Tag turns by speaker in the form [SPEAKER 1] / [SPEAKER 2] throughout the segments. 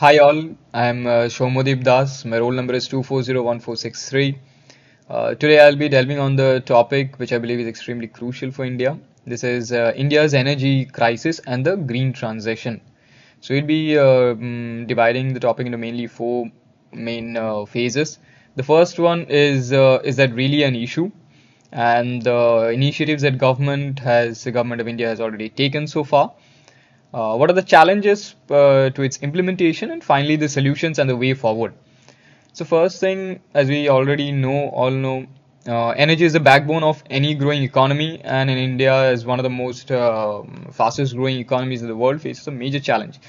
[SPEAKER 1] Hi all, I'm Soumyadip Das. My roll number is 2401463. Today I'll be delving on the topic which I believe is extremely crucial for India. This is India's energy crisis and the green transition. So we'll be dividing the topic into mainly four main phases. The first one is that really an issue, and the initiatives that the government of India has already taken so far. What are the challenges to its implementation, and finally the solutions and the way forward? So first thing, as we already all know, energy is the backbone of any growing economy, and in India, as one of the most fastest growing economies in the world, faces a major challenge.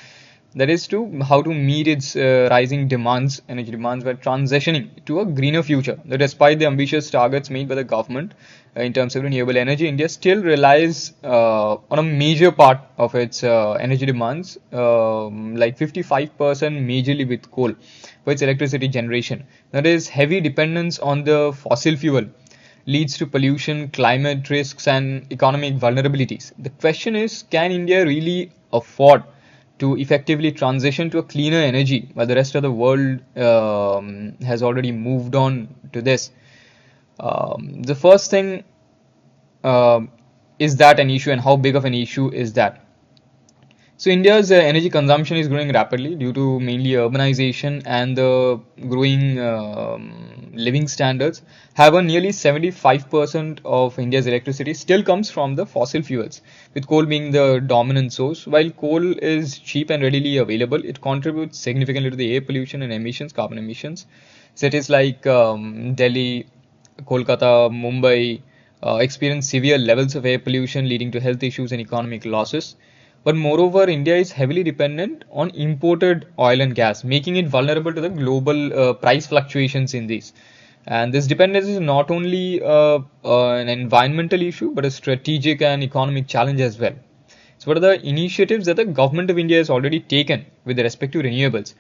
[SPEAKER 1] That is to how to meet its rising energy demands, by transitioning to a greener future. That despite the ambitious targets made by the government in terms of renewable energy, India still relies on a major part of its energy demands, like 55% majorly with coal for its electricity generation. That is, heavy dependence on the fossil fuel leads to pollution, climate risks, and economic vulnerabilities. The question is, can India really afford to effectively transition to a cleaner energy while the rest of the world has already moved on to this? The first thing, uh, is that an issue, and how big of an issue is that? So India's energy consumption is growing rapidly due to mainly urbanization and the growing living standards. However, nearly 75% of India's electricity still comes from the fossil fuels, with coal being the dominant source. While coal is cheap and readily available, it contributes significantly to the air pollution and emissions, carbon emissions. Cities like Delhi, Kolkata, Mumbai experience severe levels of air pollution, leading to health issues and economic losses. But moreover, India is heavily dependent on imported oil and gas, making it vulnerable to the global price fluctuations in these. And this dependence is not only an environmental issue, but a strategic and economic challenge as well. So, what are the initiatives that the government of India has already taken with respect to renewables?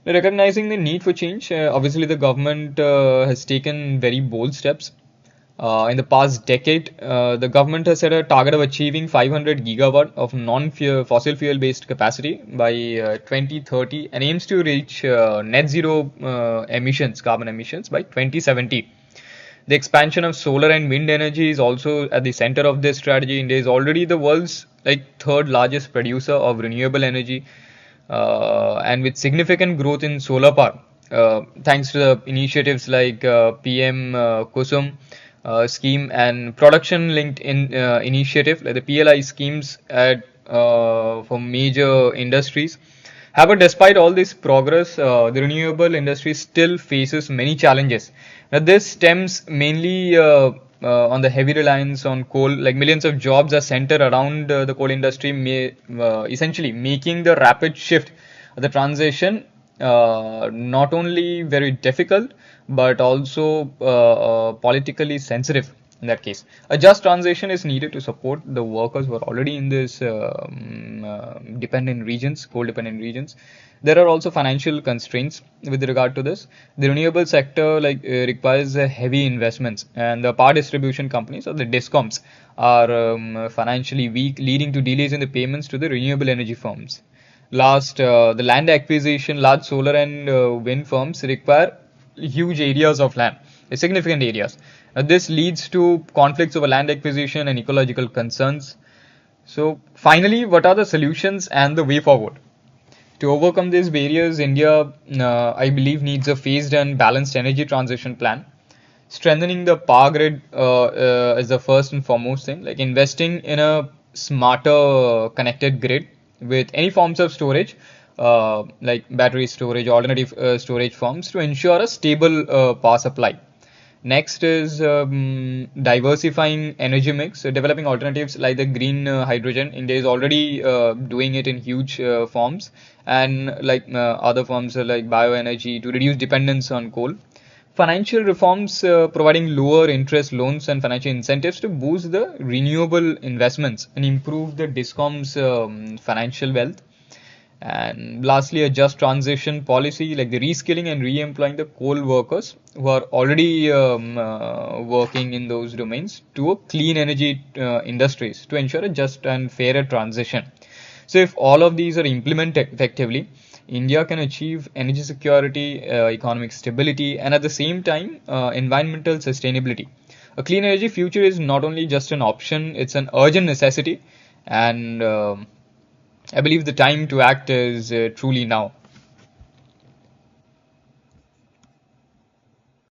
[SPEAKER 1] Recognizing the need for change, obviously the government has taken very bold steps. In the past decade, the government has set a target of achieving 500 gigawatt of non-fossil fuel-based capacity by 2030, and aims to reach net zero carbon emissions by 2070. The expansion of solar and wind energy is also at the center of this strategy. India is already the world's third largest producer of renewable energy, and with significant growth in solar power, thanks to the initiatives like PM Kusum scheme and production linked initiative like the PLI schemes for major industries. However, despite all this progress, the renewable industry still faces many challenges. Now, this stems mainly on the heavy reliance on coal. Like, millions of jobs are centered around the coal industry, essentially making the rapid shift, the transition, not only very difficult but also politically sensitive in that case. A just transition is needed to support the workers who are already in this dependent regions, coal dependent regions. There are also financial constraints with regard to this. The renewable sector requires heavy investments, and the power distribution companies or the discoms are financially weak, leading to delays in the payments to the renewable energy firms. The land acquisition, large solar and wind farms require huge areas of land, significant areas. This leads to conflicts over land acquisition and ecological concerns. So, finally, what are the solutions and the way forward? To overcome these barriers, India, I believe, needs a phased and balanced energy transition plan. Strengthening the power grid is the first and foremost thing, like investing in a smarter connected grid with any forms of storage, like battery storage, alternative storage forms, to ensure a stable power supply. Next is diversifying energy mix, so developing alternatives like the green hydrogen. India is already doing it in huge forms, and other forms like bioenergy, to reduce dependence on coal. Financial reforms, providing lower interest loans and financial incentives to boost the renewable investments and improve the discoms financial wealth. And lastly, a just transition policy, like the reskilling and re-employing the coal workers who are already working in those domains to a clean energy industries, to ensure a just and fairer transition. So if all of these are implemented effectively, India can achieve energy security, economic stability, and at the same time, environmental sustainability. A clean energy future is not only just an option, it's an urgent necessity, and I believe the time to act is truly now.